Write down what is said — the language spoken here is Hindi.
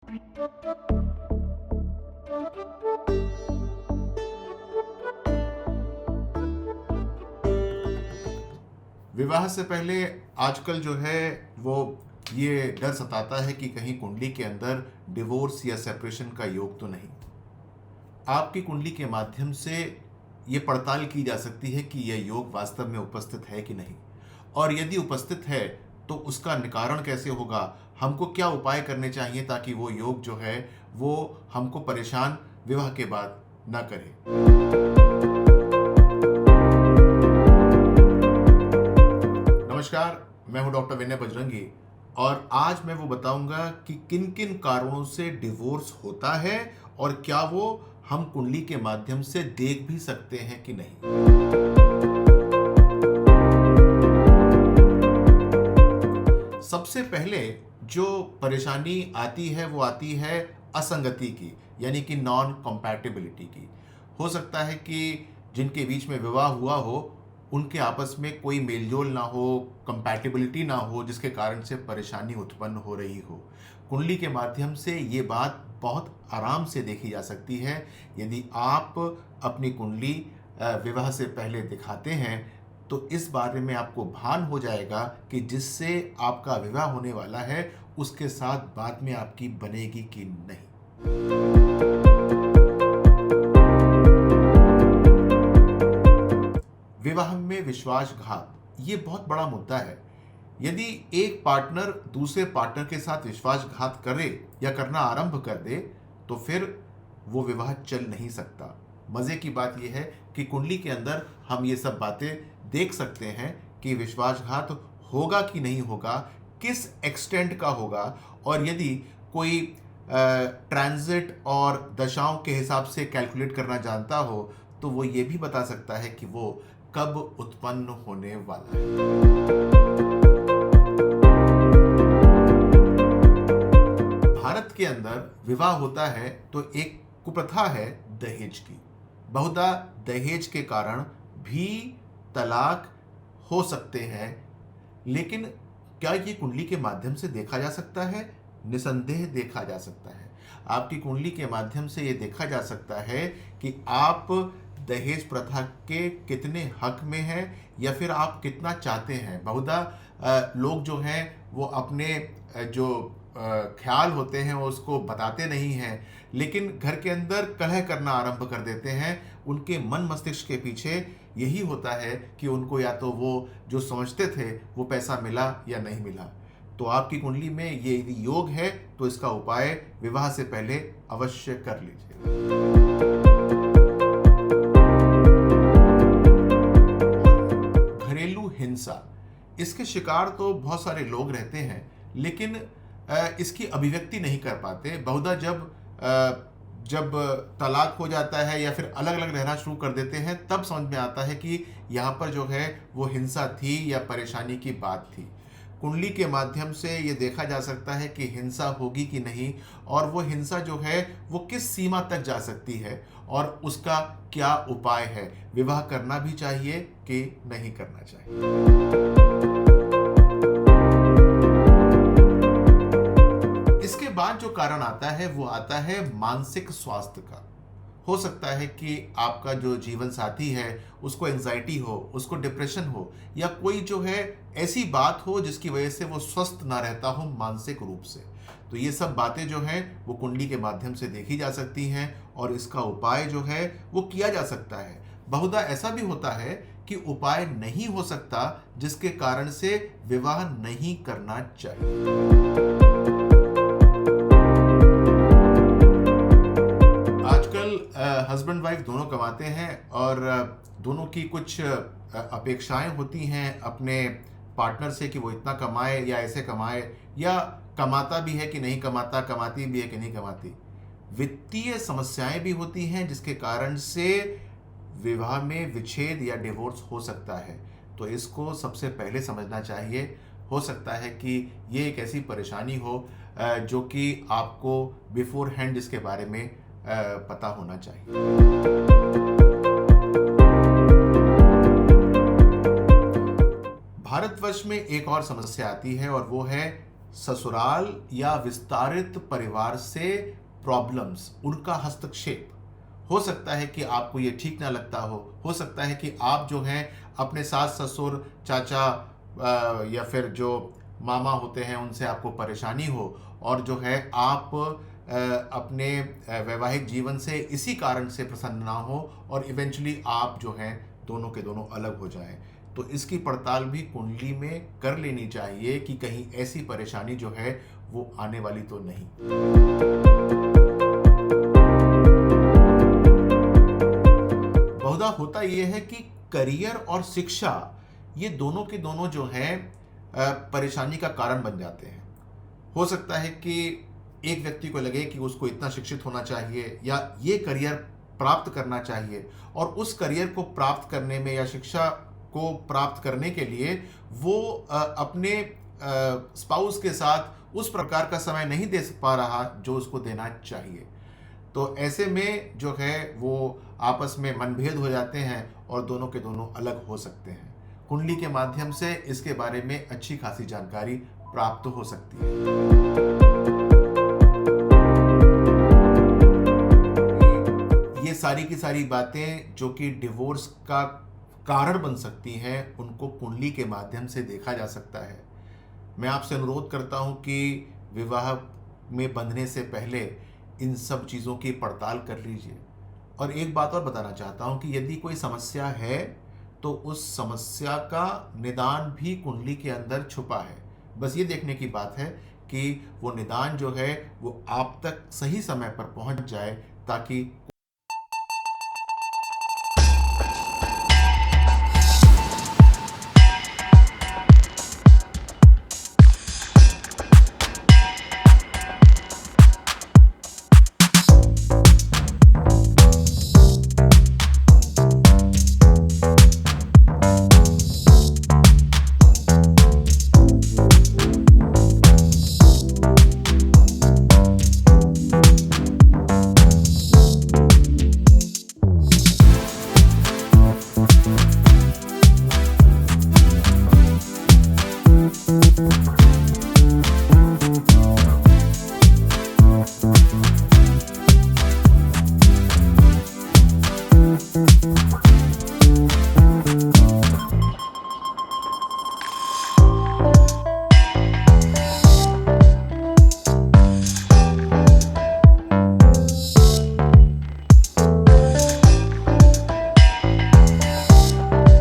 विवाह से पहले आजकल जो है वो ये डर सताता है कि कहीं कुंडली के अंदर डिवोर्स या सेपरेशन का योग तो नहीं। आपकी कुंडली के माध्यम से ये पड़ताल की जा सकती है कि यह योग वास्तव में उपस्थित है कि नहीं, और यदि उपस्थित है तो उसका निवारण कैसे होगा, हमको क्या उपाय करने चाहिए ताकि वो योग जो है वो हमको परेशान विवाह के बाद ना करे। नमस्कार, मैं हूं डॉक्टर विनय बजरंगी और आज मैं वो बताऊंगा कि किन किन कारणों से डिवोर्स होता है और क्या वो हम कुंडली के माध्यम से देख भी सकते हैं कि नहीं। सबसे पहले जो परेशानी आती है वो आती है असंगति की, यानी कि नॉन कंपैटिबिलिटी की। हो सकता है कि जिनके बीच में विवाह हुआ हो उनके आपस में कोई मेलजोल ना हो, कंपैटिबिलिटी ना हो, जिसके कारण से परेशानी उत्पन्न हो रही हो। कुंडली के माध्यम से ये बात बहुत आराम से देखी जा सकती है। यदि आप अपनी कुंडली विवाह से पहले दिखाते हैं तो इस बारे में आपको भान हो जाएगा कि जिससे आपका विवाह होने वाला है उसके साथ बाद में आपकी बनेगी कि नहीं। विवाह में विश्वासघात ये बहुत बड़ा मुद्दा है। यदि एक पार्टनर दूसरे पार्टनर के साथ विश्वासघात करे या करना आरंभ कर दे तो फिर वो विवाह चल नहीं सकता। मजे की बात यह है कि कुंडली के अंदर हम ये सब बातें देख सकते हैं कि विश्वासघात होगा कि नहीं होगा, किस एक्सटेंट का होगा, और यदि कोई ट्रांजिट और दशाओं के हिसाब से कैलकुलेट करना जानता हो तो वो ये भी बता सकता है कि वो कब उत्पन्न होने वाला है। भारत के अंदर विवाह होता है तो एक कुप्रथा है दहेज की। बहुधा दहेज के कारण भी तलाक हो सकते हैं, लेकिन क्या ये कुंडली के माध्यम से देखा जा सकता है? निसंदेह देखा जा सकता है। आपकी कुंडली के माध्यम से ये देखा जा सकता है कि आप दहेज प्रथा के कितने हक में हैं या फिर आप कितना चाहते हैं। बहुधा लोग जो हैं वो अपने जो ख्याल होते हैं उसको बताते नहीं हैं, लेकिन घर के अंदर कलह करना आरंभ कर देते हैं। उनके मन मस्तिष्क के पीछे यही होता है कि उनको या तो वो जो समझते थे वो पैसा मिला या नहीं मिला। तो आपकी कुंडली में ये यदि योग है तो इसका उपाय विवाह से पहले अवश्य कर लीजिए। हिंसा, इसके शिकार तो बहुत सारे लोग रहते हैं, लेकिन इसकी अभिव्यक्ति नहीं कर पाते। बहुधा जब तलाक हो जाता है या फिर अलग अलग रहना शुरू कर देते हैं तब समझ में आता है कि यहाँ पर जो है वो हिंसा थी या परेशानी की बात थी। कुंडली के माध्यम से ये देखा जा सकता है कि हिंसा होगी कि नहीं, और वो हिंसा जो है वो किस सीमा तक जा सकती है और उसका क्या उपाय है। विवाह करना भी चाहिए कि नहीं करना चाहिए। इसके बाद जो कारण आता है वो आता है मानसिक स्वास्थ्य का। हो सकता है कि आपका जो जीवन साथी है उसको एंजाइटी हो, उसको डिप्रेशन हो, या कोई जो है ऐसी बात हो जिसकी वजह से वो स्वस्थ ना रहता हो मानसिक रूप से। तो ये सब बातें जो हैं वो कुंडली के माध्यम से देखी जा सकती हैं और इसका उपाय जो है वो किया जा सकता है। बहुधा ऐसा भी होता है कि उपाय नहीं हो सकता जिसके कारण से विवाह नहीं करना चाहिए। हस्बैंड वाइफ दोनों कमाते हैं और दोनों की कुछ अपेक्षाएं होती हैं अपने पार्टनर से कि वो इतना कमाए या ऐसे कमाए, या कमाता भी है कि नहीं कमाता, कमाती भी है कि नहीं कमाती। वित्तीय समस्याएं भी होती हैं जिसके कारण से विवाह में विच्छेद या डिवोर्स हो सकता है। तो इसको सबसे पहले समझना चाहिए। हो सकता है कि ये एक ऐसी परेशानी हो जो कि आपको बिफोर हैंड इसके बारे में पता होना चाहिए। भारतवर्ष में एक और समस्या आती है और वो है ससुराल या विस्तारित परिवार से प्रॉब्लम्स, उनका हस्तक्षेप। हो सकता है कि आपको ये ठीक ना लगता हो सकता है कि आप जो हैं अपने सास ससुर चाचा या फिर जो मामा होते हैं उनसे आपको परेशानी हो, और जो है आप अपने वैवाहिक जीवन से इसी कारण से प्रसन्न ना हो, और इवेंचुअली आप जो हैं दोनों के दोनों अलग हो जाएं। तो इसकी पड़ताल भी कुंडली में कर लेनी चाहिए कि कहीं ऐसी परेशानी जो है वो आने वाली तो नहीं। बहुधा होता ये है कि करियर और शिक्षा, ये दोनों के दोनों जो हैं परेशानी का कारण बन जाते हैं। हो सकता है कि एक व्यक्ति को लगे कि उसको इतना शिक्षित होना चाहिए या ये करियर प्राप्त करना चाहिए, और उस करियर को प्राप्त करने में या शिक्षा को प्राप्त करने के लिए वो अपने स्पाउस के साथ उस प्रकार का समय नहीं दे पा रहा जो उसको देना चाहिए। तो ऐसे में जो है वो आपस में मनभेद हो जाते हैं और दोनों के दोनों अलग हो सकते हैं। कुंडली के माध्यम से इसके बारे में अच्छी खासी जानकारी प्राप्त हो सकती है। ये सारी की सारी बातें जो कि डिवोर्स का कारण बन सकती हैं, उनको कुंडली के माध्यम से देखा जा सकता है। मैं आपसे अनुरोध करता हूं कि विवाह में बंधने से पहले इन सब चीज़ों की पड़ताल कर लीजिए। और एक बात और बताना चाहता हूं कि यदि कोई समस्या है तो उस समस्या का निदान भी कुंडली के अंदर छुपा है। बस ये देखने की बात है कि वो निदान जो है वो आप तक सही समय पर पहुंच जाए, ताकि